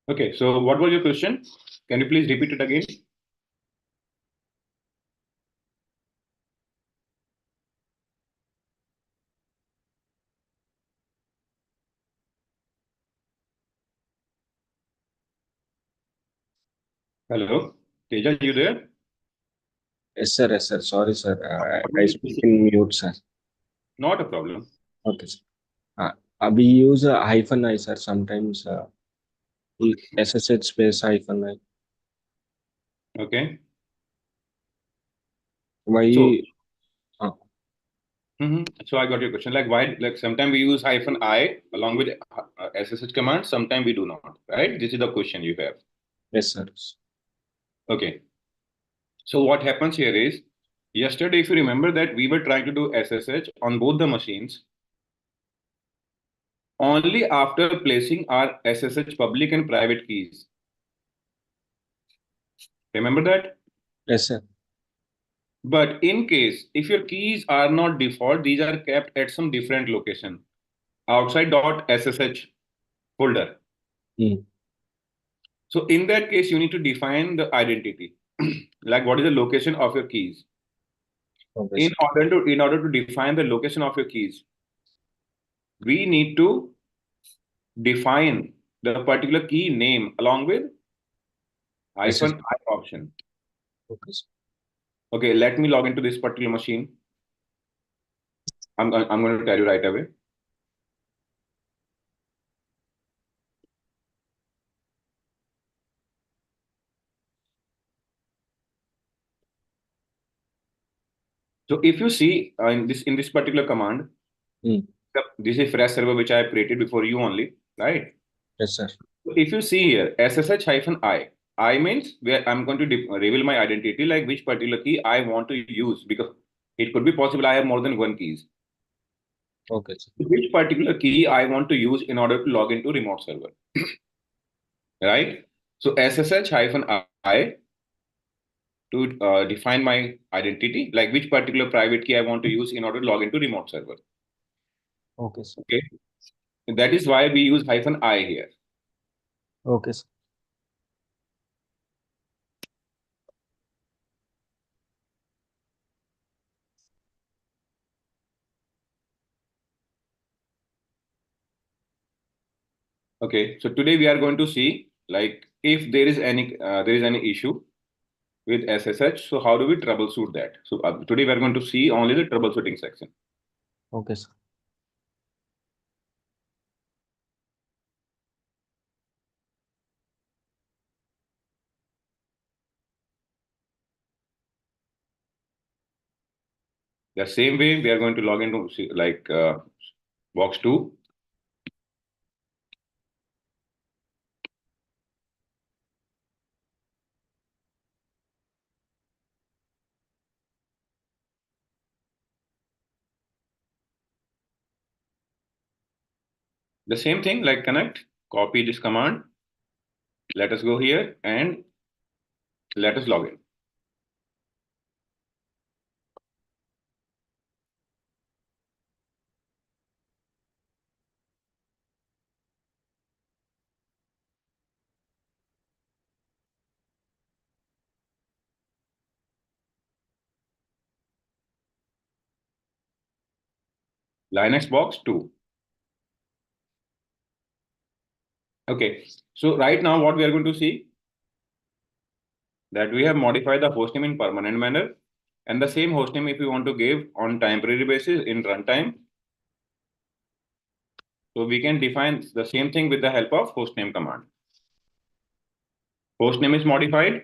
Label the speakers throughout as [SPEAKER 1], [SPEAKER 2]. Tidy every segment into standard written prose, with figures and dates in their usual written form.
[SPEAKER 1] Okay, so what was your question? Can you please repeat it again? Hello, Teja, you there?
[SPEAKER 2] Yes, sir. Yes, sir. Sorry, sir.
[SPEAKER 1] What
[SPEAKER 2] I
[SPEAKER 1] was your
[SPEAKER 2] speak
[SPEAKER 1] question?
[SPEAKER 2] in mute, sir.
[SPEAKER 1] Not a problem.
[SPEAKER 2] Okay, sir. We use a hyphen I, sir. Sometimes SSH space hyphen I.
[SPEAKER 1] Okay. So,
[SPEAKER 2] Why? Uh,
[SPEAKER 1] so I got your question. Like why? Like sometimes we use hyphen I along with SSH command. Sometimes we do not. Right? This is the question you have.
[SPEAKER 2] yes, sir.
[SPEAKER 1] Okay. So what happens here is, yesterday, if you remember that we were trying to do SSH on both the machines, only after placing our SSH public and private keys. Remember that?
[SPEAKER 2] Yes, sir.
[SPEAKER 1] But in case if your keys are not default, these are kept at some different location outside .ssh folder.
[SPEAKER 2] Mm.
[SPEAKER 1] So in that case, you need to define the identity, like what is the location of your keys.
[SPEAKER 2] Okay, sir.
[SPEAKER 1] In order to define the location of your keys, we need to define the particular key name along with
[SPEAKER 2] SSH.
[SPEAKER 1] hyphen I option.
[SPEAKER 2] Okay, sir.
[SPEAKER 1] Okay, let me log into this particular machine. I'm going to tell you right away. So if you see in this particular command,
[SPEAKER 2] Mm.
[SPEAKER 1] this is fresh server which I have created before you only, right?
[SPEAKER 2] Yes, sir.
[SPEAKER 1] So if you see here, SSH-I, I means where I'm going to reveal my identity, like which particular key I want to use, because it could be possible I have more than one keys.
[SPEAKER 2] Okay, sir.
[SPEAKER 1] Which particular key I want to use in order to log into remote server, right? So SSH-I to define my identity, like which particular private key I want to use in order to log into remote server.
[SPEAKER 2] Okay, sir.
[SPEAKER 1] Okay, that is why we use -I here.
[SPEAKER 2] Okay, sir.
[SPEAKER 1] Okay, so today we are going to see like if there is any issue with SSH, so how do we troubleshoot that? So today we are going to see only the troubleshooting section.
[SPEAKER 2] Okay, sir.
[SPEAKER 1] The same way we are going to log into like box 2, the same thing like connect, copy this command, let us go here and let us log in. Linux box 2. Okay, so right now what we are going to see that we have modified the hostname in permanent manner, and the same hostname if we want to give on temporary basis in runtime, so we can define the same thing with the help of hostname command. Hostname is modified.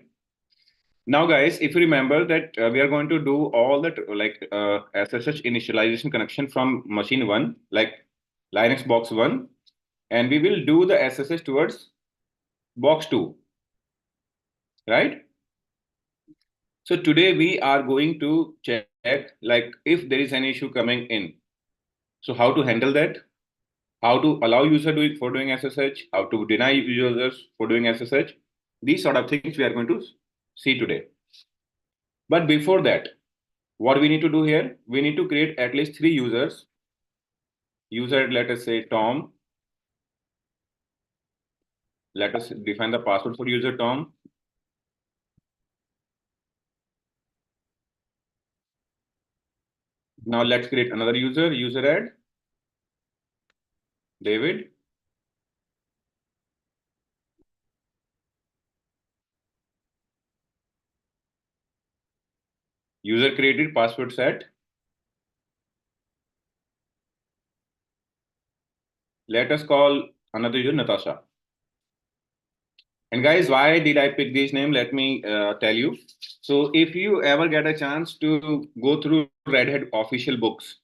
[SPEAKER 1] Now, guys, if you remember that we are going to do all that like SSH initialization connection from machine 1, like Linux box 1, and we will do the SSH towards box 2, right? So today we are going to check like if there is any issue coming in. So how to handle that? How to allow user for doing SSH? How to deny users for doing SSH? These sort of things we are going to see today. But before that, what we need to do here, we need to create at least 3 users. User, let us say Tom, Let us define the password for user Tom. Now let's create another user add David. User created, password set. Let us call another user Natasha. And guys, why did I pick this name? Let me tell you. So if you ever get a chance to go through Red Hat official books,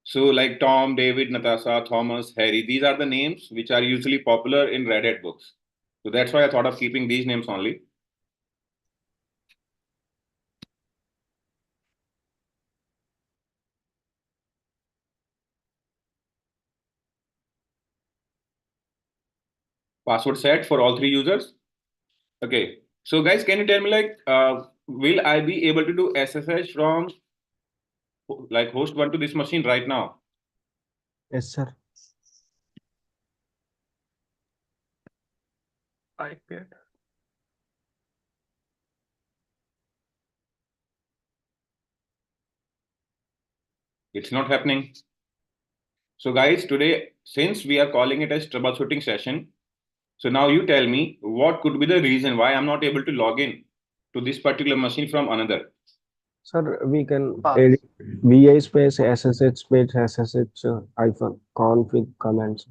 [SPEAKER 1] so like Tom, David, Natasha, Thomas, Harry, these are the names which are usually popular in Red Hat books. So that's why I thought of keeping these names only. Password set for all three users. Okay. So guys, can you tell me like, will I be able to do SSH from like host one to this machine right now?
[SPEAKER 2] Yes, sir.
[SPEAKER 3] iPad.
[SPEAKER 1] It's not happening. So guys, today, since we are calling it as troubleshooting session, so now you tell me what could be the reason why I'm not able to log in to this particular machine from another.
[SPEAKER 2] Sir, we can
[SPEAKER 3] Pass.
[SPEAKER 2] edit VI space SSH space SSH hyphen config commands.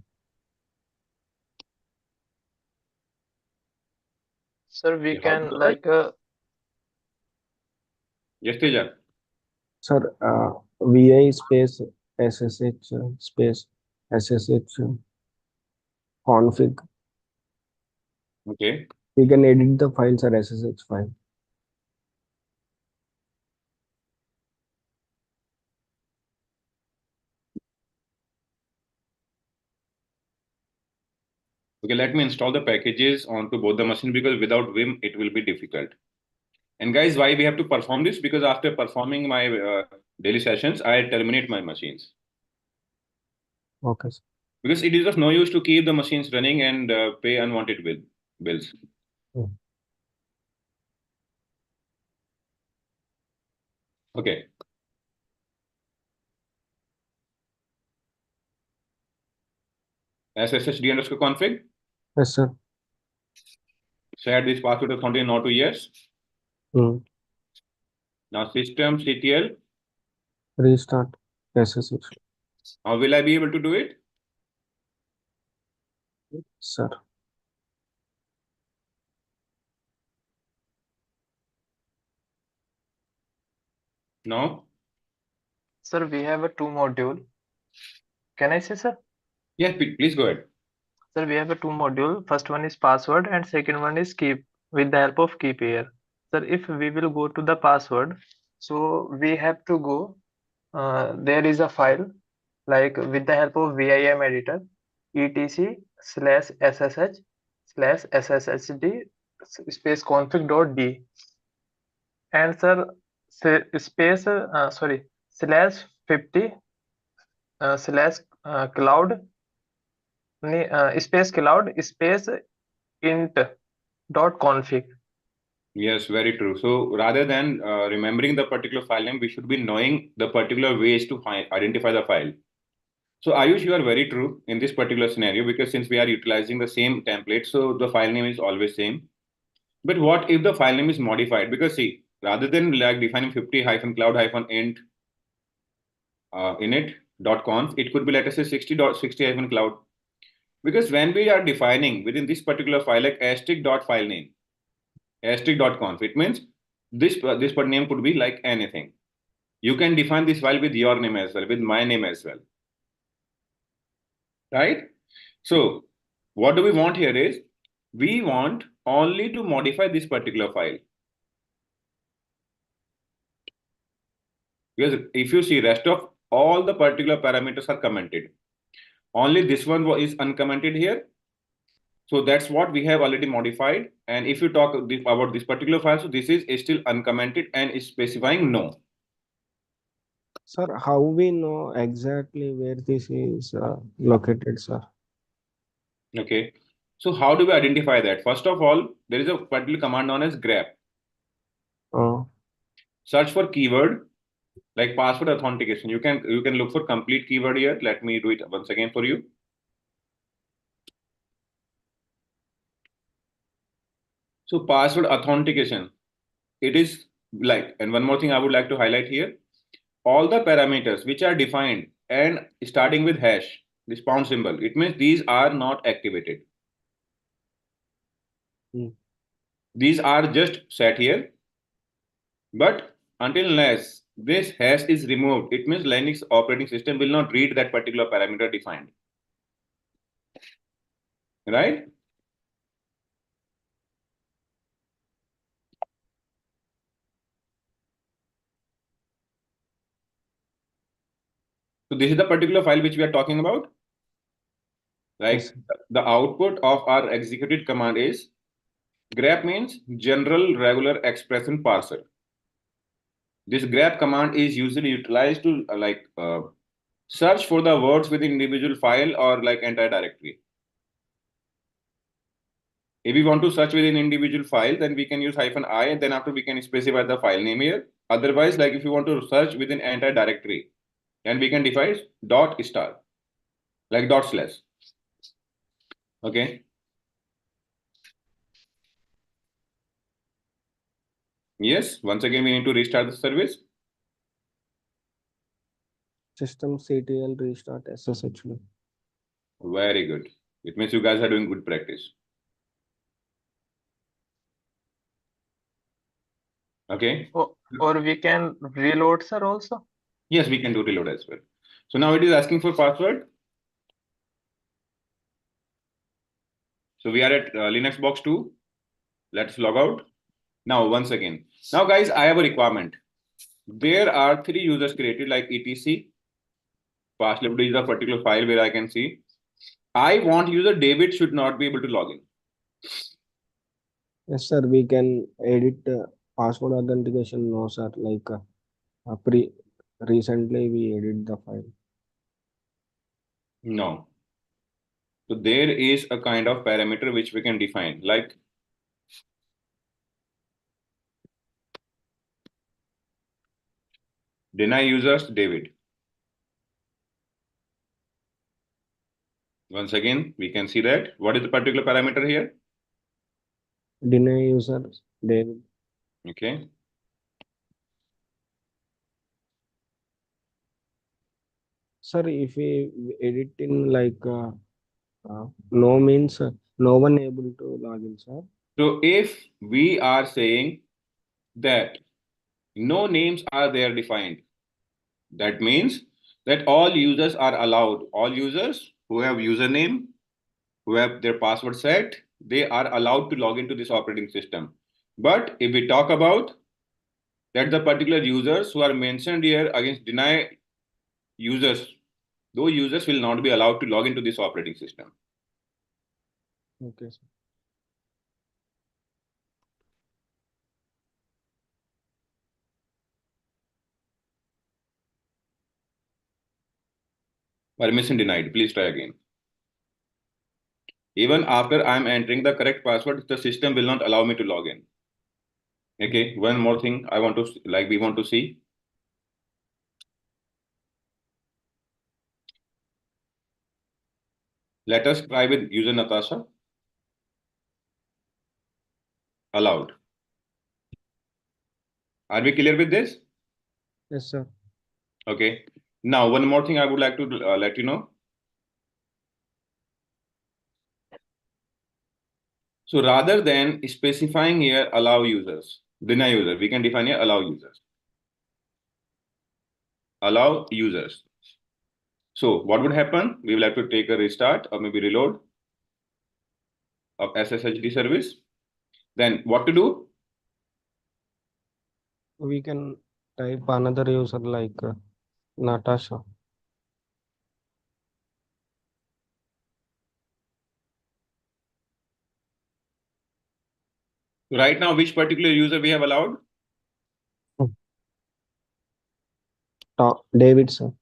[SPEAKER 3] Sir, we
[SPEAKER 1] Yeah, how to
[SPEAKER 3] can
[SPEAKER 1] do that?
[SPEAKER 3] like
[SPEAKER 1] Yes, Teja.
[SPEAKER 2] Sir, VI space SSH space SSH config.
[SPEAKER 1] Okay.
[SPEAKER 2] We can edit the files or SSH file.
[SPEAKER 1] Okay, let me install the packages onto both the machines because without Vim, it will be difficult. And guys, why we have to perform this? Because after performing my daily sessions, I terminate my machines.
[SPEAKER 2] Okay, sir.
[SPEAKER 1] Because it is of no use to keep the machines running and pay unwanted bills.
[SPEAKER 2] Mm.
[SPEAKER 1] Okay. SSHD underscore config.
[SPEAKER 2] Yes, sir.
[SPEAKER 1] Set this password of continue not to yes.
[SPEAKER 2] Mm.
[SPEAKER 1] Now systemctl.
[SPEAKER 2] Restart SSH.
[SPEAKER 1] How will I be able to do it?
[SPEAKER 2] Sir.
[SPEAKER 1] No.
[SPEAKER 3] sir, we have a two module. Can I say, sir?
[SPEAKER 1] Yeah, please go ahead.
[SPEAKER 3] Sir, we have a two module. First one is password and second one is keep with the help of key pair. Sir, if we will go to the password, so we have to go. There is a file like with the help of vim editor etc/ssh/sshd space config.d and sir space sorry /50 slash cloud space cloud space int dot config.
[SPEAKER 1] Yes, very true. So rather than remembering the particular file name, we should be knowing the particular ways to identify the file. So Ayush, you are very true in this particular scenario because since we are utilizing the same template, so the file name is always same. But what if the file name is modified? Because see, rather than like defining 50 hyphen cloud hyphen int init.conf, it could be let us say 60 hyphen cloud. Because when we are defining within this particular file like asterisk.file name, asterisk.conf, it means this part name could be like anything. You can define this file with your name as well, with my name as well, right? So what do we want here is we want only to modify this particular file. Because if you see rest of all the particular parameters are commented. Only this one is uncommented here. So that's what we have already modified. And if you talk about this particular file, so this is still uncommented and is specifying no.
[SPEAKER 2] Sir, how we know exactly where this is located, sir?
[SPEAKER 1] Okay. So how do we identify that? First of all, there is a particular command known as grep. Search for keyword like password authentication. You can look for complete keyword here. Let me do it once again for you. So password authentication, it is like, and one more thing I would like to highlight here, all the parameters which are defined and starting with hash, this pound symbol, it means these are not activated. These are just set here, but until unless this hash is removed, it means Linux operating system will not read that particular parameter defined. Right? So this is the particular file which we are talking about. Like
[SPEAKER 2] Yes.
[SPEAKER 1] the output of our executed command is grep, means general regular expression parser. This grep command is usually utilized to search for the words within individual file or like entire directory. If we want to search within individual file, then we can use -i, and then after we can specify the file name here. Otherwise, like if you want to search within entire directory, then we can define dot star, like dot slash. Okay. Yes. Once again, we need to restart the service.
[SPEAKER 2] systemctl restart SSH.
[SPEAKER 1] Very good. It means you guys are doing good practice. Okay.
[SPEAKER 3] Or we can reload, sir, also.
[SPEAKER 1] Yes, we can do reload as well. So now it is asking for password. So we are at Linux box 2. Let's log out. Now, once again. Now, guys, I have a requirement. There are 3 users created like etc. Passlib is a particular file where I can see. I want user David should not be able to log in.
[SPEAKER 2] Yes, sir. We can edit password authentication. No, sir. Like recently we edit the file.
[SPEAKER 1] No. So there is a kind of parameter which we can define, like deny users David. Once again, we can see that. What is the particular parameter here?
[SPEAKER 2] Deny user David.
[SPEAKER 1] Okay.
[SPEAKER 2] Sir, if we edit in like no means no one able to log in, sir.
[SPEAKER 1] So if we are saying that no names are there defined, that means that all users are allowed. All users who have username, who have their password set, they are allowed to log into this operating system. But if we talk about that the particular users who are mentioned here against deny users, those users will not be allowed to log into this operating system.
[SPEAKER 2] Okay, sir.
[SPEAKER 1] Permission denied. Please try again. Even after I'm entering the correct password, the system will not allow me to log in. Okay, one more thing I want to we want to see. Let us try with user Natasha. Allowed. Are we clear with this?
[SPEAKER 2] Yes, sir.
[SPEAKER 1] Okay. Now, one more thing I would like to let you know. So rather than specifying here allow users, deny user, we can define here allow users. Allow users. So what would happen? We will have to take a restart or maybe reload of SSHD service. Then what to do?
[SPEAKER 2] We can type another user like Natasha.
[SPEAKER 1] Right now, which particular user we have allowed?
[SPEAKER 2] David, sir.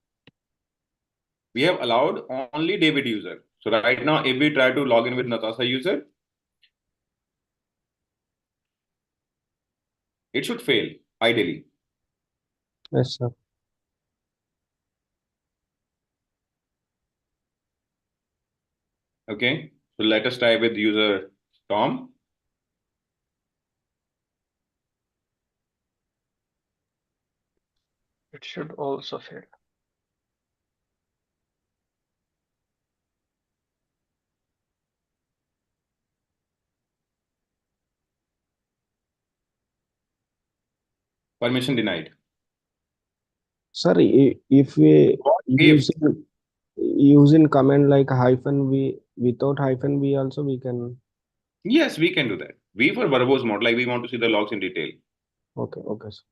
[SPEAKER 1] We have allowed only David user. So right now, if we try to log in with Natasha user, it should fail ideally.
[SPEAKER 2] Yes, sir.
[SPEAKER 1] Okay. So let us try with user Tom.
[SPEAKER 3] It should also fail.
[SPEAKER 1] Permission denied.
[SPEAKER 2] Sir, if we
[SPEAKER 1] If
[SPEAKER 2] using command like -v without -v also we can.
[SPEAKER 1] yes, we can do that. V for verbose mode, like we want to see the logs in detail.
[SPEAKER 2] Okay, okay, sir.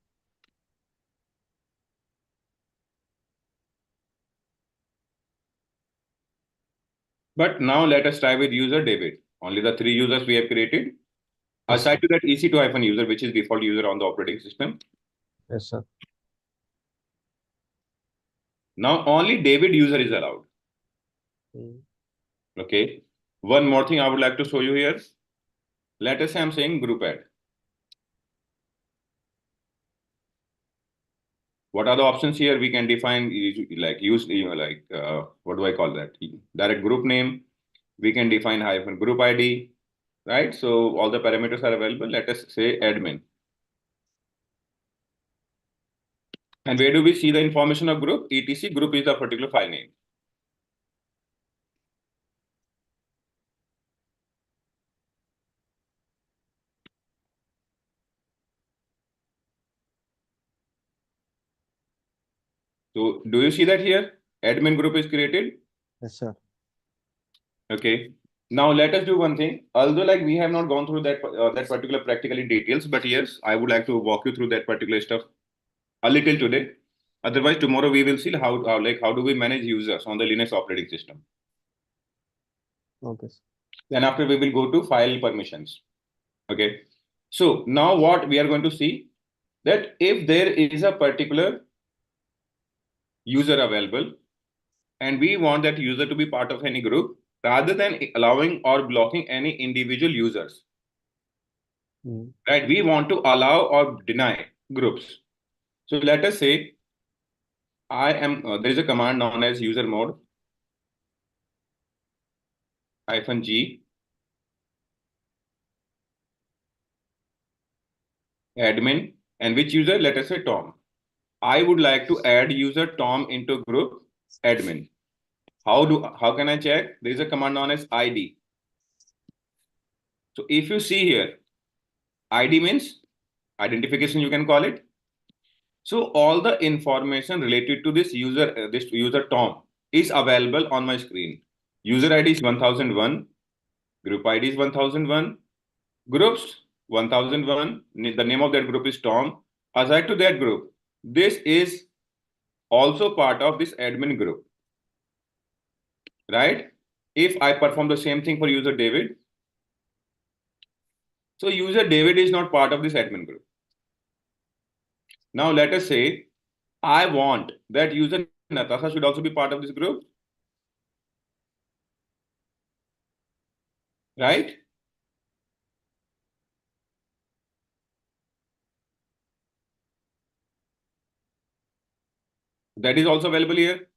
[SPEAKER 1] But now let us try with user David. Only the 3 users we have created.
[SPEAKER 2] Yes,
[SPEAKER 1] Aside
[SPEAKER 2] sir.
[SPEAKER 1] to that EC2-user, which is default user on the operating system.
[SPEAKER 2] Yes, sir.
[SPEAKER 1] Now only David user is allowed. Okay. One more thing I would like to show you here. Let us say I'm saying group add. What are the options here? We can define like use what do I call that? Direct group name. We can define hyphen group ID, right? So all the parameters are available. Let us say admin. And where do we see the information of group? etc group is the particular file name. So do you see that here? Admin group is created.
[SPEAKER 2] Yes, sir.
[SPEAKER 1] Okay. Now let us do one thing. Although like we have not gone through that particular practical in details, but yes, I would like to walk you through that particular stuff a little today. Otherwise, tomorrow we will see how do we manage users on the Linux operating system.
[SPEAKER 2] Okay, sir.
[SPEAKER 1] Then after we will go to file permissions. Okay. So now what we are going to see that if there is a particular user available and we want that user to be part of any group rather than allowing or blocking any individual users, right? We want to allow or deny groups. So let us say there is a command known as user mode -g admin and which user? Let us say Tom. I would like to add user Tom into group admin. How can I check? There is a command known as ID. So if you see here, ID means identification, you can call it. So all the information related to this user Tom is available on my screen. User ID is 1001, group ID is 1001, groups 1001. The name of that group is Tom. Aside to that group, this is also part of this admin group, right? If I perform the same thing for user David, so user David is not part of this admin group. Now let us say I want that user Natasha should also be part of this group, right? That is also available here.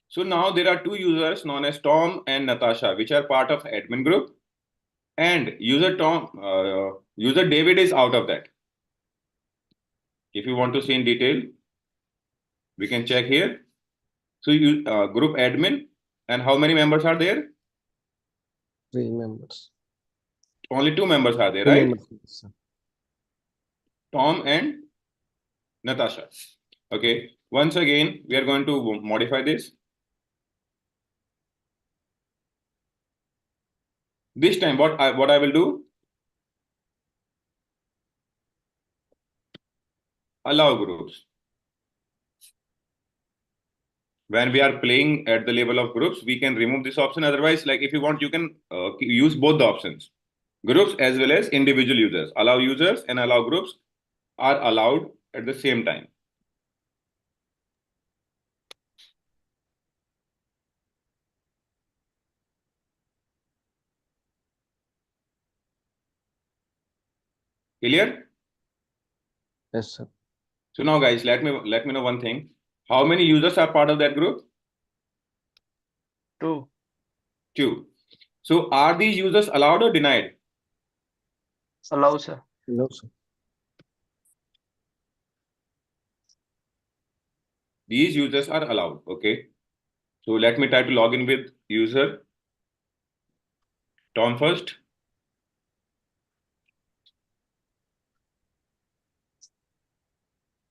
[SPEAKER 1] So now there are 2 users known as Tom and Natasha, which are part of admin group, and user David is out of that. If you want to see in detail, we can check here. So you group admin, and how many members are there?
[SPEAKER 2] 3 members.
[SPEAKER 1] Only 2 members are there,
[SPEAKER 2] 2
[SPEAKER 1] right?
[SPEAKER 2] members, yes, sir.
[SPEAKER 1] Tom and Natasha. Okay. Once again, we are going to modify this. This time, what I will do? Allow groups. When we are playing at the level of groups, we can remove this option. Otherwise, like if you want, you can use both the options. Groups as well as individual users. Allow users and allow groups are allowed at the same time. Clear?
[SPEAKER 2] Yes, sir.
[SPEAKER 1] So now guys, let me know one thing. How many users are part of that group?
[SPEAKER 3] 2.
[SPEAKER 1] 2. So are these users allowed or denied?
[SPEAKER 3] Allow, sir.
[SPEAKER 2] No, sir.
[SPEAKER 1] These users are allowed. Okay. So let me try to log in with user Tom first.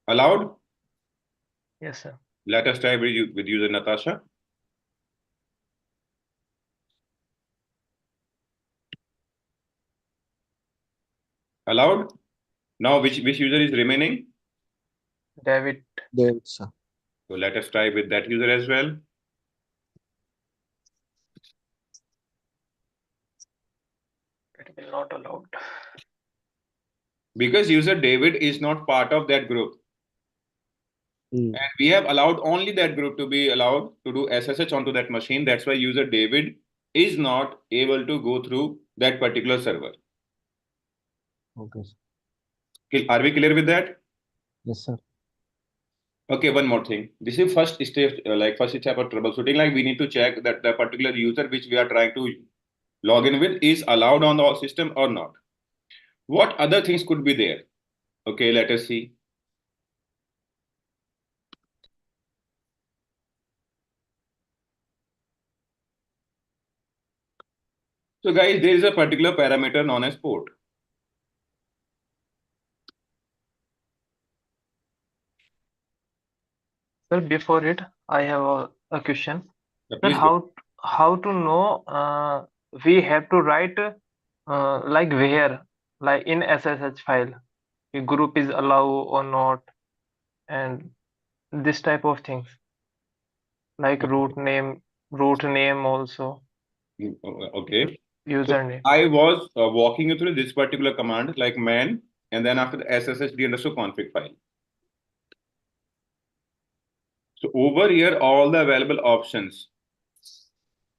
[SPEAKER 1] Allowed?
[SPEAKER 3] Yes, sir.
[SPEAKER 1] Let us try with user Natasha. Allowed? Now which user is remaining?
[SPEAKER 3] David.
[SPEAKER 2] David, sir.
[SPEAKER 1] So let us try with that user as well.
[SPEAKER 3] It will not allowed.
[SPEAKER 1] Because user David is not part of that group.
[SPEAKER 2] Mm.
[SPEAKER 1] And we have allowed only that group to be allowed to do SSH onto that machine. That's why user David is not able to go through that particular server.
[SPEAKER 2] Okay, sir.
[SPEAKER 1] Are we clear with that?
[SPEAKER 2] Yes, sir.
[SPEAKER 1] Okay, one more thing. This is first step, first step of troubleshooting. Like we need to check that the particular user which we are trying to log in with is allowed on the system or not. What other things could be there? Okay, let us see. So guys, there is a particular parameter known as port.
[SPEAKER 3] Sir, before it, I have a question.
[SPEAKER 1] Yeah,
[SPEAKER 3] Sir,
[SPEAKER 1] please go.
[SPEAKER 3] how to know we have to write like where, like in SSH file, a group is allow or not, and this type of things, like root name also,
[SPEAKER 1] Okay. So
[SPEAKER 3] username.
[SPEAKER 1] I was walking you through this particular command like man, and then after the sshd_config file. So over here, all the available options.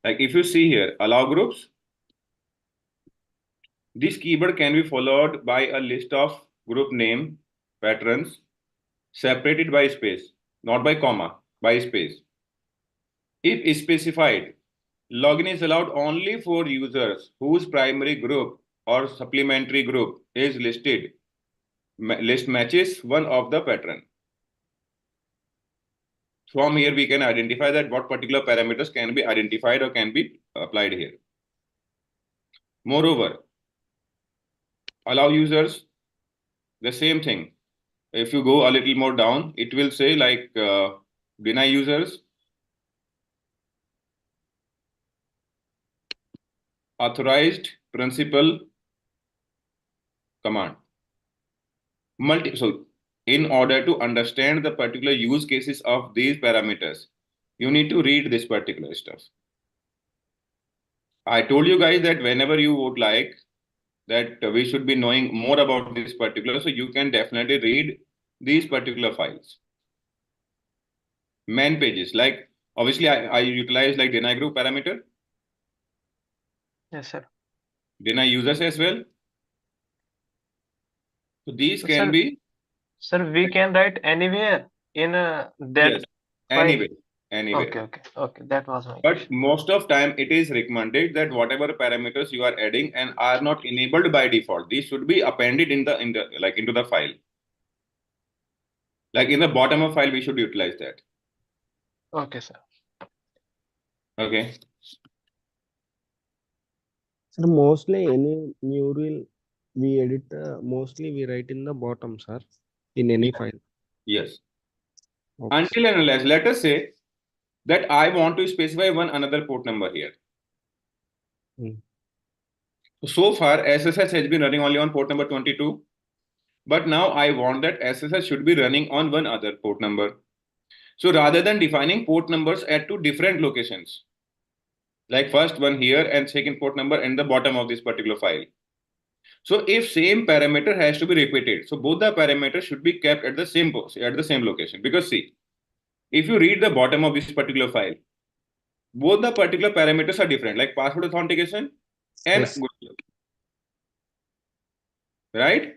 [SPEAKER 1] Like if you see here, allow groups. This keyword can be followed by a list of group name patrons separated by space, not by comma, by space. If specified, login is allowed only for users whose primary group or supplementary group is listed. List matches one of the patron. From here, we can identify that what particular parameters can be identified or can be applied here. Moreover, allow users, the same thing. If you go a little more down, it will say like deny users, authorized principal command. So in order to understand the particular use cases of these parameters, you need to read this particular stuff. I told you guys that whenever you would like that we should be knowing more about this particular, so you can definitely read these particular files. Man pages, like obviously I utilize like deny group parameter,
[SPEAKER 3] Yes, sir.
[SPEAKER 1] deny users as well. So these
[SPEAKER 3] So,
[SPEAKER 1] can be,
[SPEAKER 3] sir, we can write anywhere in that
[SPEAKER 1] yes,
[SPEAKER 3] file.
[SPEAKER 1] anyway.
[SPEAKER 3] Okay. That was my
[SPEAKER 1] But
[SPEAKER 3] question.
[SPEAKER 1] most of time it is recommended that whatever parameters you are adding and are not enabled by default, these should be appended in the like into the file. Like in the bottom of file, we should utilize that.
[SPEAKER 3] Okay, sir.
[SPEAKER 1] Okay.
[SPEAKER 2] Sir, mostly any new rule we edit, mostly we write in the bottom, sir, in any file.
[SPEAKER 1] Yes.
[SPEAKER 2] Okay,
[SPEAKER 1] Until and unless, let us say that I want to specify one another port number here. So far, SSH has been running only on port number 22. But now I want that SSH should be running on one other port number. So rather than defining port numbers at two different locations, like first one here and second port number in the bottom of this particular file. So if same parameter has to be repeated, so both the parameters should be kept at the same location. Because see, if you read the bottom of this particular file, both the particular parameters are different, like password authentication and
[SPEAKER 2] yes.
[SPEAKER 1] group, right?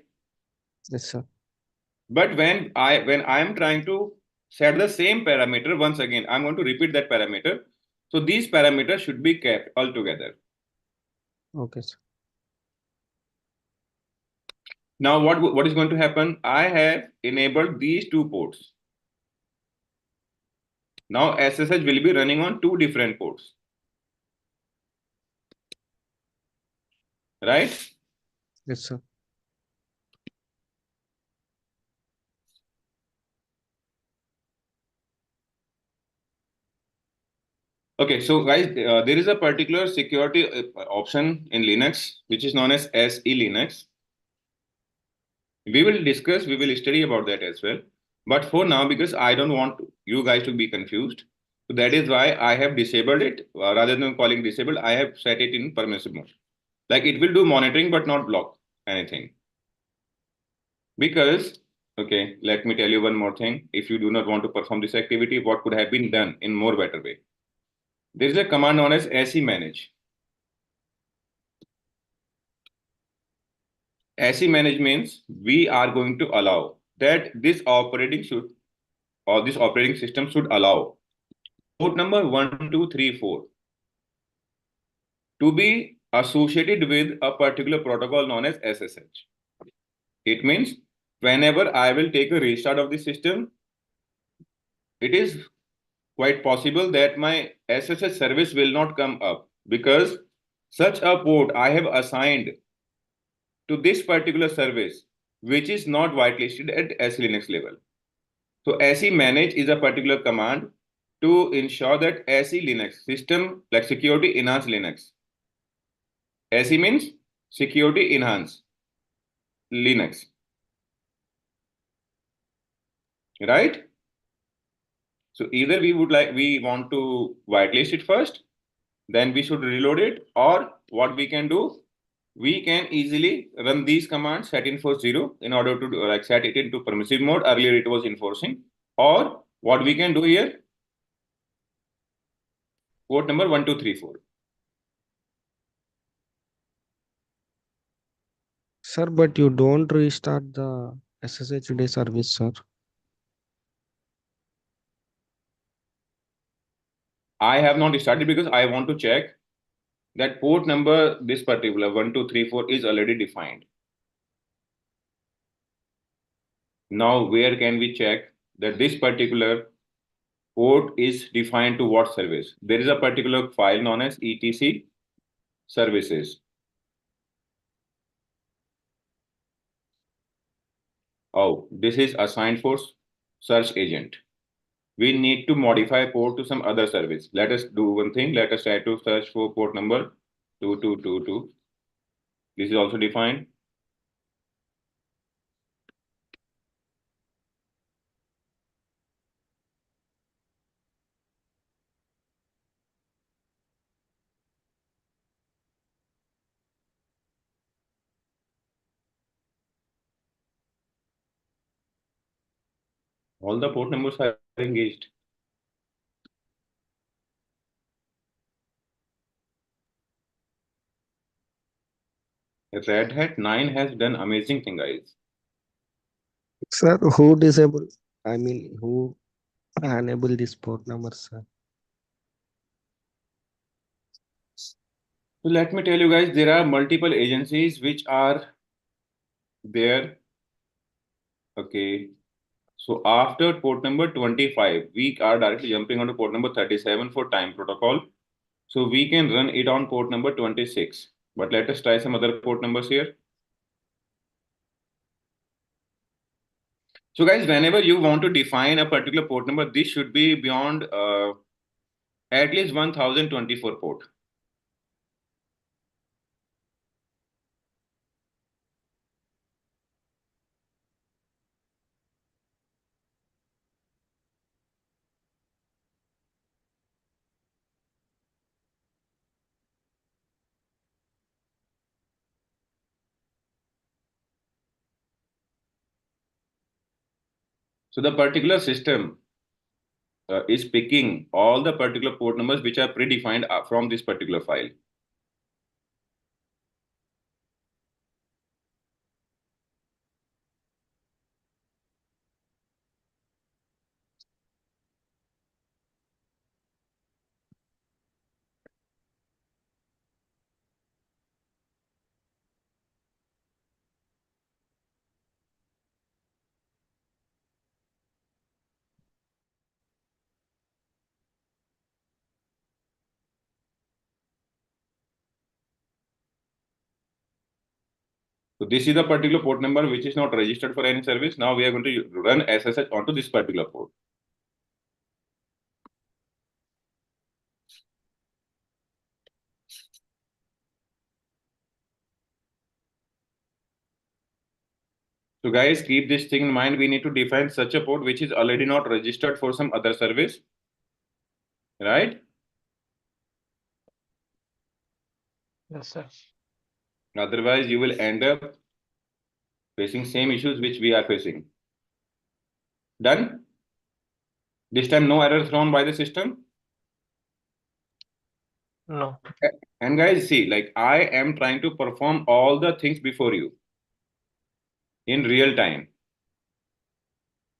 [SPEAKER 2] Yes, sir.
[SPEAKER 1] But when I am trying to set the same parameter, once again, I'm going to repeat that parameter. So these parameters should be kept altogether.
[SPEAKER 2] Okay, sir.
[SPEAKER 1] Now, what is going to happen? I have enabled these two ports. Now SSH will be running on two different ports, right?
[SPEAKER 2] Yes, sir.
[SPEAKER 1] Okay, so guys, there is a particular security option in Linux, which is known as SELinux. We will study about that as well. But for now, because I don't want you guys to be confused, so that is why I have disabled it. Rather than calling disabled, I have set it in permissive mode. Like it will do monitoring, but not block anything. Because, okay, let me tell you one more thing. If you do not want to perform this activity, what could have been done in more better way? There is a command known as SEmanage. SEmanage means we are going to allow that this operating system should allow port number 1234 to be associated with a particular protocol known as SSH. It means whenever I will take a restart of the system, it is quite possible that my SSH service will not come up because such a port I have assigned to this particular service, which is not whitelisted at SELinux level. So SEmanage is a particular command to ensure that SELinux system, like security enhanced Linux. SE means security enhanced Linux, right? So either we want to whitelist it first, then we should reload it, or what we can do, we can easily run these commands set in for 0 in order to like set it into permissive mode. Earlier it was enforcing, or what we can do here, port number 1234.
[SPEAKER 2] Sir, but you don't restart the SSH service, sir.
[SPEAKER 1] I have not started because I want to check that port number, this particular 1234 is already defined. Now, where can we check that this particular port is defined to what service? There is a particular file known as etc services. Oh, this is assigned for search agent. We need to modify port to some other service. Let us do one thing. Let us try to search for port number 2222. This is also defined. All the port numbers are engaged. Red Hat 9 has done amazing thing, guys.
[SPEAKER 2] Sir, who disable? I mean, who enable this port number, sir?
[SPEAKER 1] So let me tell you guys, there are multiple agencies which are there. Okay. So after port number 25, we are directly jumping onto port number 37 for time protocol. So we can run it on port number 26. But let us try some other port numbers here. So guys, whenever you want to define a particular port number, this should be beyond at least 1024 port. So the particular system is picking all the particular port numbers which are predefined from this particular file. So this is the particular port number which is not registered for any service. Now we are going to run SSH onto this particular port. So guys, keep this thing in mind. We need to define such a port which is already not registered for some other service, right?
[SPEAKER 3] Yes, sir.
[SPEAKER 1] Otherwise, you will end up facing same issues which we are facing. Done? This time no error thrown by the system.
[SPEAKER 3] No.
[SPEAKER 1] And guys, see, like I am trying to perform all the things before you in real time.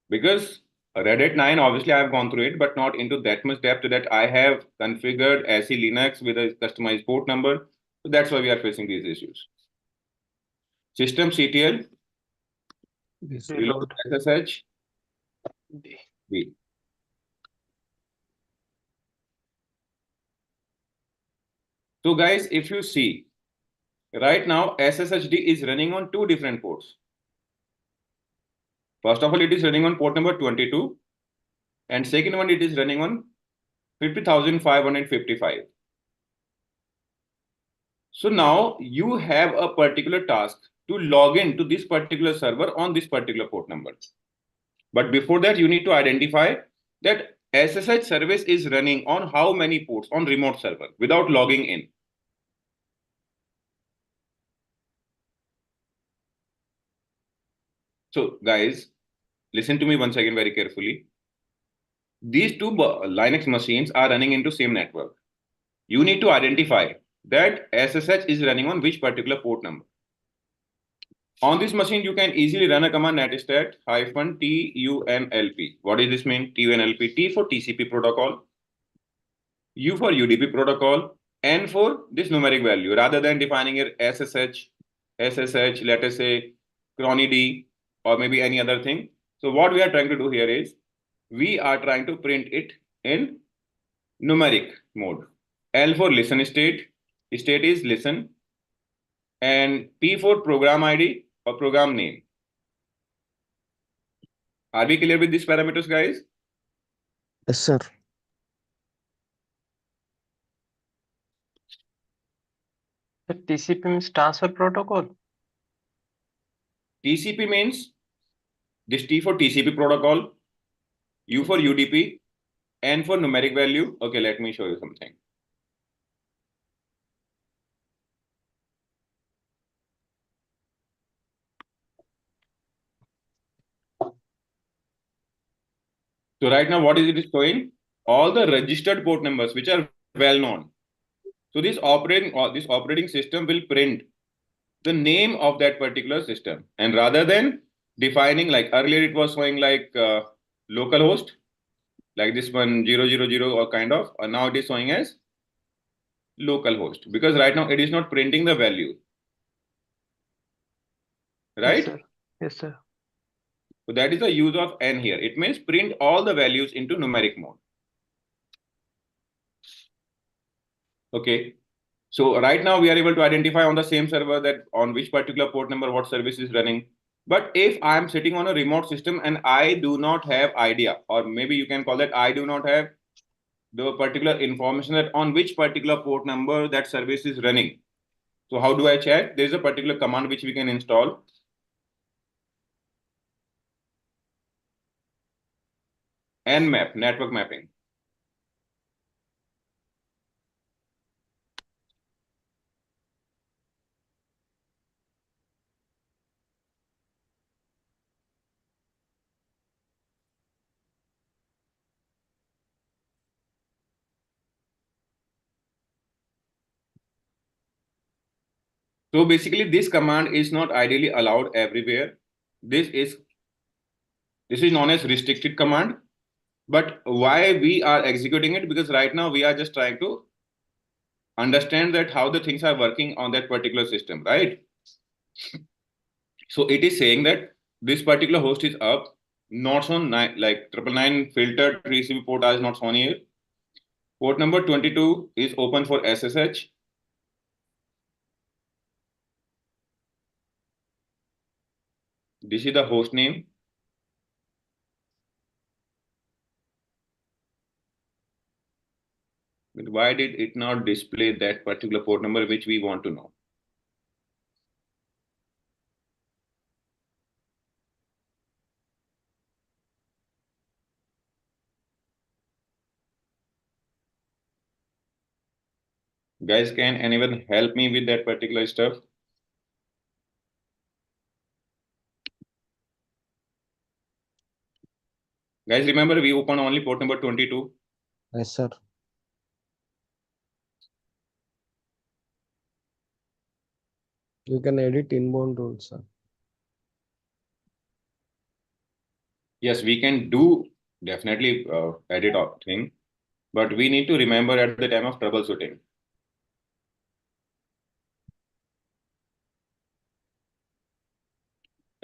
[SPEAKER 1] Because Reddit 9, obviously I have gone through it, but not into that much depth that I have configured SELinux with a customized port number. So that's why we are facing these issues. System CTL, reload
[SPEAKER 3] Reload.
[SPEAKER 1] SSH,
[SPEAKER 3] D.
[SPEAKER 1] B. So guys, if you see, right now SSHD is running on two different ports. First of all, it is running on port number 22, and second one, it is running on 50,555. So now you have a particular task to log in to this particular server on this particular port number. But before that, you need to identify that SSH service is running on how many ports on remote server without logging in. So guys, listen to me once again very carefully. These two Linux machines are running into same network. You need to identify that SSH is running on which particular port number. On this machine, you can easily run a command netstat -tunlp. What does this mean? TUNLP. T for TCP protocol, U for UDP protocol, N for this numeric value. Rather than defining it SSH, let us say cronid, or maybe any other thing. So what we are trying to do here is, we are trying to print it in numeric mode. L for listen state is listen, and P for program ID or program name. Are we clear with these parameters, guys?
[SPEAKER 2] Yes, sir.
[SPEAKER 3] The TCP means transfer protocol.
[SPEAKER 1] TCP means this T for TCP protocol, U for UDP, N for numeric value. Okay, let me show you something. So right now, what is it showing? All the registered port numbers which are well known. So this operating system will print the name of that particular system, and rather than defining, like earlier it was showing like localhost, like this one 000 or kind of, and now it is showing as localhost, because right now it is not printing the value, right?
[SPEAKER 3] Yes, sir. Yes, sir.
[SPEAKER 1] So that is the use of N here. It means print all the values into numeric mode. Okay. So right now we are able to identify on the same server that on which particular port number what service is running. But if I am sitting on a remote system and I do not have idea, or maybe you can call that I do not have the particular information that on which particular port number that service is running. So how do I check? There is a particular command which we can install. Nmap, network mapping. So basically this command is not ideally allowed everywhere. This is known as restricted command. But why we are executing it? Because right now we are just trying to understand that how the things are working on that particular system, right? So it is saying that this particular host is up, not on like 999 filtered TCP port is not on here. Port number 22 is open for SSH. This is the host name. But why did it not display that particular port number which we want to know? Guys, can anyone help me with that particular stuff? Guys, remember we opened only port number 22.
[SPEAKER 2] Yes, sir. You can edit inbound rules, sir.
[SPEAKER 1] Yes, we can do definitely edit of thing, but we need to remember at the time of troubleshooting.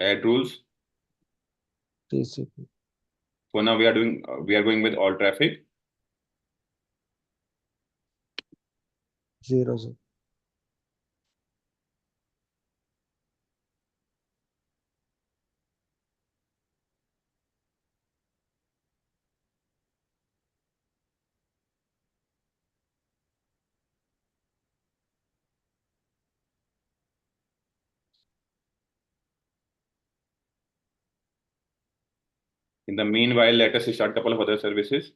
[SPEAKER 1] Add rules.
[SPEAKER 2] TCP.
[SPEAKER 1] For now, we are going with all traffic.
[SPEAKER 2] 0, sir.
[SPEAKER 1] In the meanwhile, let us start a couple of other services.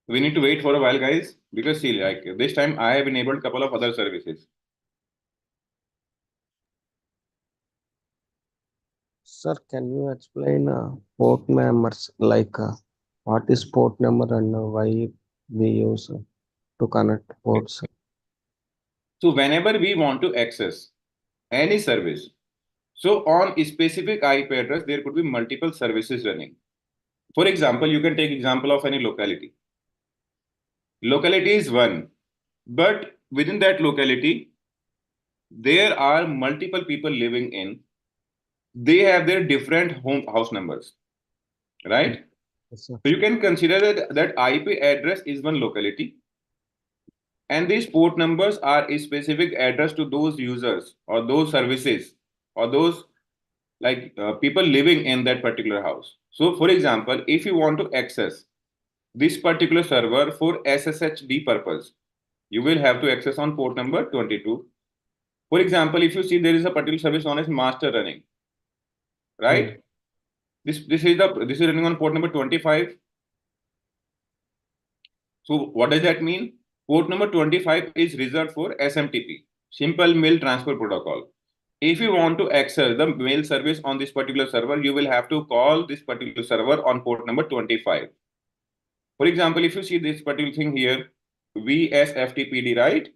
[SPEAKER 1] We need to wait for a while, guys, because see, like this time I have enabled a couple of other services.
[SPEAKER 2] Sir, can you explain port numbers, like what is port number and why we use to connect ports?
[SPEAKER 1] So whenever we want to access any service, so on a specific IP address, there could be multiple services running. For example, you can take example of any locality. Locality is one, but within that locality, there are multiple people living in. They have their different house numbers, right?
[SPEAKER 2] Yes, sir.
[SPEAKER 1] So you can consider that IP address is one locality, and these port numbers are a specific address to those users or those services or those people living in that particular house. So, for example, if you want to access this particular server for SSHD purpose, you will have to access on port number 22. For example, if you see there is a particular service known as master running, right? This is running on port number 25. So what does that mean? Port number 25 is reserved for SMTP, Simple Mail Transfer Protocol. If you want to access the mail service on this particular server, you will have to call this particular server on port number 25. For example, if you see this particular thing here, VSFTPD, right?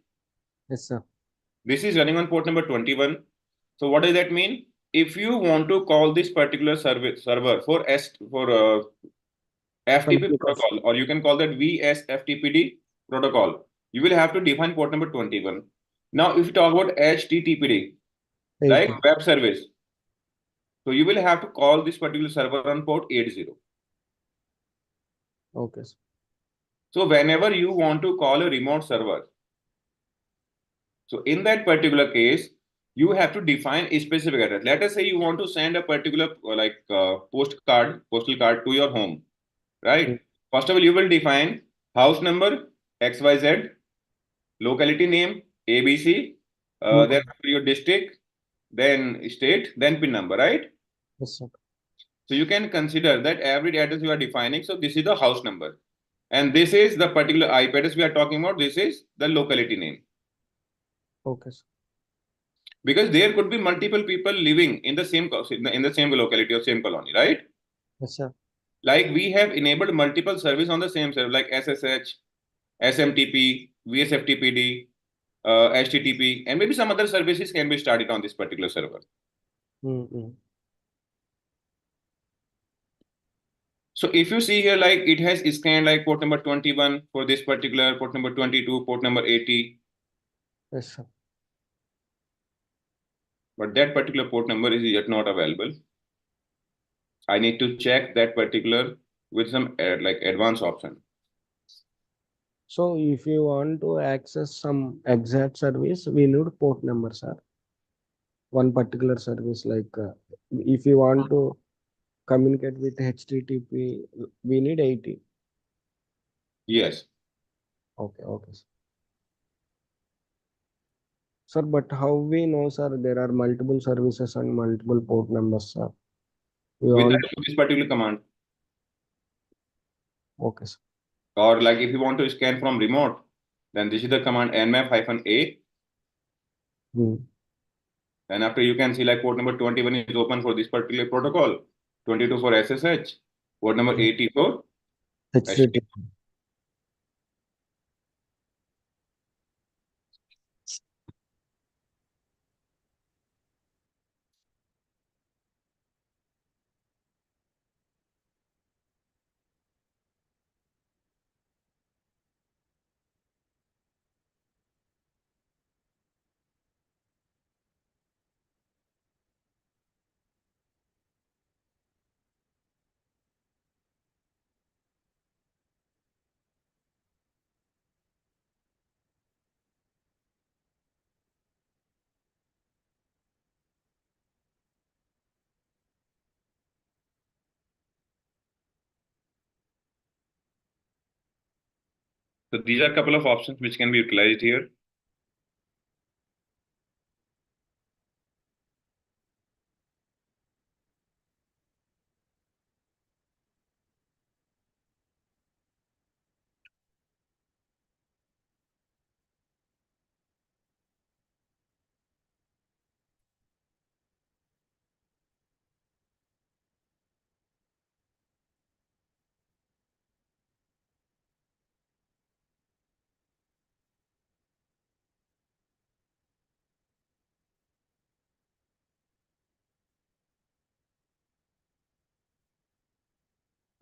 [SPEAKER 2] Yes, sir.
[SPEAKER 1] This is running on port number 21. So what does that mean? If you want to call this particular server for FTP protocol, or you can call that VSFTPD protocol, you will have to define port number 21. Now, if you talk about HTTPD, right, web service, so you will have to call this particular server on port 80.
[SPEAKER 2] Okay, sir.
[SPEAKER 1] So whenever you want to call a remote server, So in that particular case, you have to define a specific address. Let us say you want to send a particular postal card to your home, right? First of all, you will define house number XYZ, locality name ABC, then your district, then state, then PIN number, right?
[SPEAKER 2] Yes, sir.
[SPEAKER 1] So you can consider that every address you are defining. So this is the house number, and this is the particular IP address we are talking about. This is the locality name.
[SPEAKER 2] Okay, sir.
[SPEAKER 1] Because there could be multiple people living in the same locality or same colony, right?
[SPEAKER 2] Yes, sir.
[SPEAKER 1] Like we have enabled multiple service on the same server, like SSH, SMTP, VSFTPD, HTTP, and maybe some other services can be started on this particular server. So if you see here, like it has scanned like port number 21 for this particular, port number 22, port number 80.
[SPEAKER 2] Yes, sir.
[SPEAKER 1] But that particular port number is yet not available. I need to check that particular with some like advanced option.
[SPEAKER 2] So if you want to access some exact service, we need port number, sir. One particular service, like if you want to communicate with HTTP, we need 80.
[SPEAKER 1] Yes.
[SPEAKER 2] Okay, okay, sir. Sir, but how we know, sir, there are multiple services and multiple port numbers, sir?
[SPEAKER 1] With this particular command.
[SPEAKER 2] Okay, sir.
[SPEAKER 1] Or like if you want to scan from remote, then this is the command nmap-a. And after you can see like port number 21 is open for this particular protocol, 22 for SSH, port number 80 for HTTP. So these are a couple of options which can be utilized here.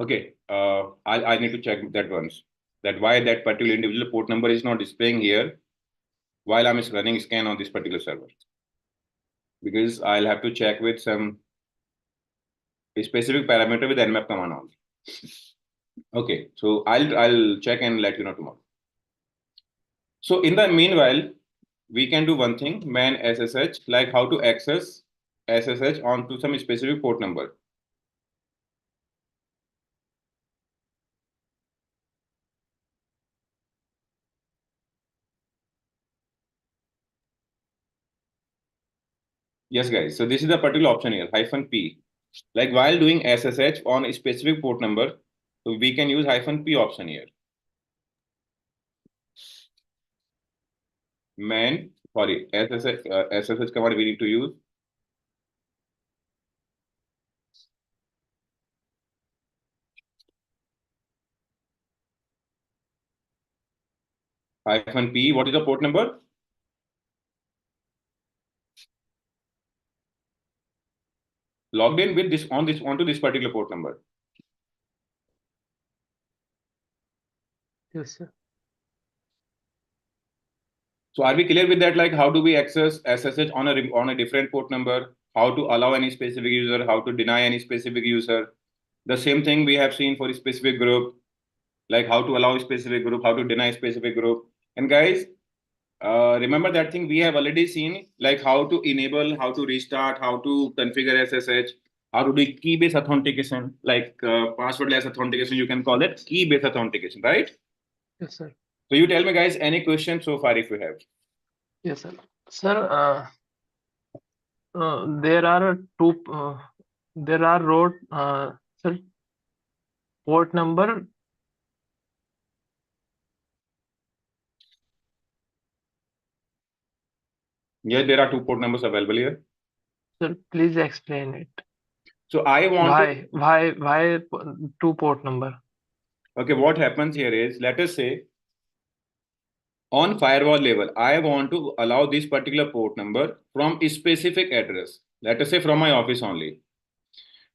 [SPEAKER 1] Okay, I need to check that once. That why that particular individual port number is not displaying here while I'm running scan on this particular server. Because I'll have to check with some specific parameter with nmap command on. Okay, so I'll check and let you know tomorrow. So in the meanwhile, we can do one thing, man SSH, like how to access SSH onto some specific port number. Yes, guys. So this is the particular option here, -p. Like while doing SSH on a specific port number, so we can use -p option here. SSH command we need to use. -p, what is the port number? Logged in with this onto this particular port number.
[SPEAKER 3] Yes, sir.
[SPEAKER 1] So are we clear with that? Like how do we access SSH on a different port number? How to allow any specific user? How to deny any specific user? The same thing we have seen for a specific group, like how to allow a specific group, how to deny a specific group. And guys, remember that thing we have already seen, like how to enable, how to restart, how to configure SSH, how to do key-based authentication, like passwordless authentication, you can call it key-based authentication, right?
[SPEAKER 3] Yes, sir.
[SPEAKER 1] So you tell me, guys, any questions so far if you have?
[SPEAKER 3] Yes, sir. Sir, there are road, sir, port number.
[SPEAKER 1] Yeah, there are 2 port numbers available here.
[SPEAKER 3] Sir, please explain it.
[SPEAKER 1] So I want to,
[SPEAKER 3] Why 2 port number?
[SPEAKER 1] okay, what happens here is, let us say, on firewall level, I want to allow this particular port number from a specific address. Let us say from my office only.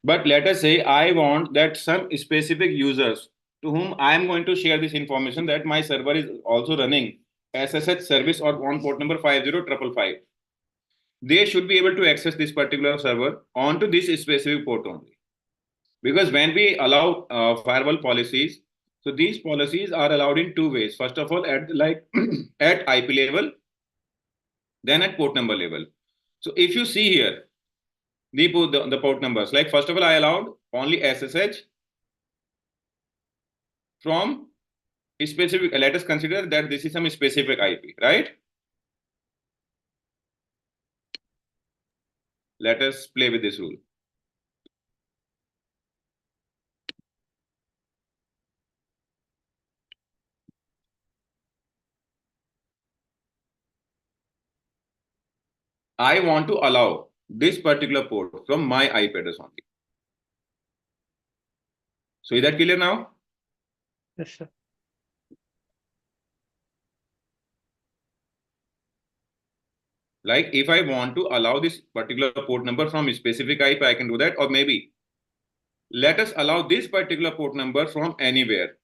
[SPEAKER 1] But let us say I want that some specific users to whom I am going to share this information that my server is also running SSH service or on port number 50555. They should be able to access this particular server onto this specific port only. Because when we allow firewall policies, so these policies are allowed in 2 ways. First of all, at like at IP level, then at port number level. So if you see here, the port numbers, like first of all, I allowed only SSH from a specific, let us consider that this is some specific IP, right? Let us play with this rule. I want to allow this particular port from my IP address only. So is that clear now?
[SPEAKER 3] Yes, sir.
[SPEAKER 1] Like if I want to allow this particular port number from a specific IP, I can do that. Or maybe let us allow this particular port number from anywhere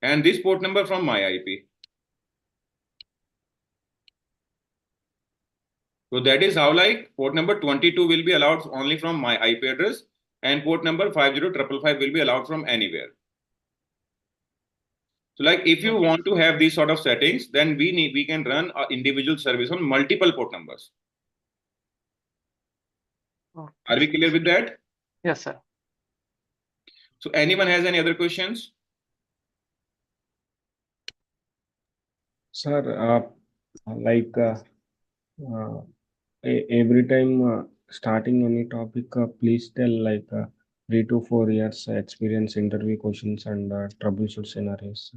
[SPEAKER 1] and this port number from my IP. So that is how like port number 22 will be allowed only from my IP address and port number 50555 will be allowed from anywhere. So like if you want to have these sort of settings, then we can run an individual service on multiple port numbers.
[SPEAKER 3] Okay.
[SPEAKER 1] Are we clear with that?
[SPEAKER 3] Yes, sir.
[SPEAKER 1] So anyone has any other questions?
[SPEAKER 2] Sir, like every time starting any topic, please tell like 3 to 4 years experience, interview questions, and troubleshoot scenarios.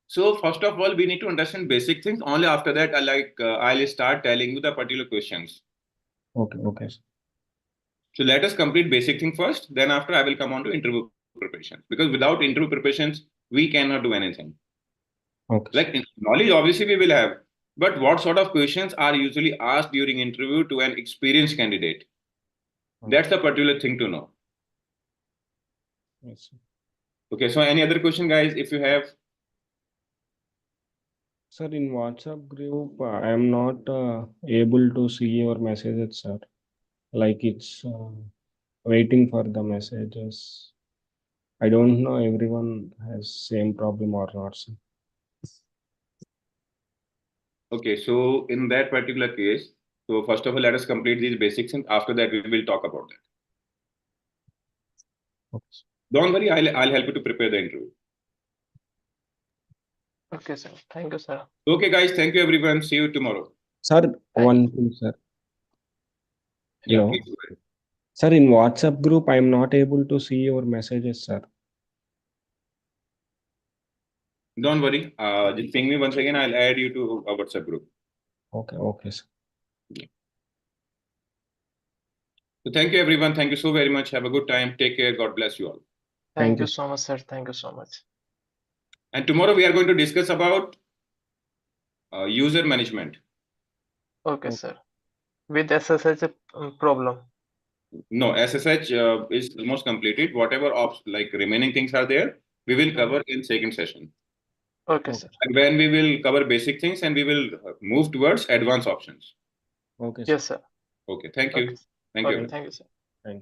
[SPEAKER 1] So first of all, we need to understand basic things. Only after that, I'll start telling you the particular questions.
[SPEAKER 2] Okay, okay.
[SPEAKER 1] So let us complete basic thing first. Then after, I will come on to interview preparation. Because without interview preparations, we cannot do anything.
[SPEAKER 2] Okay.
[SPEAKER 1] Like knowledge, obviously we will have. But what sort of questions are usually asked during interview to an experienced candidate? That's the particular thing to know.
[SPEAKER 2] Yes, sir.
[SPEAKER 1] Okay, so any other question, guys, if you have?
[SPEAKER 2] Sir, in WhatsApp group, I am not able to see your messages, sir. Like it's waiting for the messages. I don't know everyone has same problem or not, sir.
[SPEAKER 1] Okay, so in that particular case, so first of all, let us complete these basics and after that we will talk about that.
[SPEAKER 2] Okay.
[SPEAKER 1] Don't worry, I'll help you to prepare the interview.
[SPEAKER 3] Okay, sir. Thank you, sir.
[SPEAKER 1] Okay, guys, thank you everyone. See you tomorrow.
[SPEAKER 2] Sir, one thing, sir.
[SPEAKER 1] Yeah,
[SPEAKER 2] Hello.
[SPEAKER 1] please go ahead.
[SPEAKER 2] Sir, in WhatsApp group, I am not able to see your messages, sir.
[SPEAKER 1] Don't worry. Just ping me once again. I'll add you to our WhatsApp group.
[SPEAKER 2] Okay, okay, sir.
[SPEAKER 1] So thank you everyone. Thank you so very much. Have a good time. Take care. God bless you all.
[SPEAKER 3] Thank
[SPEAKER 2] you.
[SPEAKER 3] you so much, sir. Thank you so much.
[SPEAKER 1] And tomorrow we are going to discuss about user management.
[SPEAKER 3] Okay, sir. With SSH problem.
[SPEAKER 1] No, SSH is almost completed. Whatever like remaining things are there, we will cover in second session.
[SPEAKER 3] Okay, sir.
[SPEAKER 1] And when we will cover basic things and we will move towards advanced options.
[SPEAKER 2] Okay,
[SPEAKER 3] Yes, sir.
[SPEAKER 1] Okay, thank you.
[SPEAKER 3] Okay.
[SPEAKER 1] Thank
[SPEAKER 3] Okay,
[SPEAKER 1] you.
[SPEAKER 3] thank you, sir.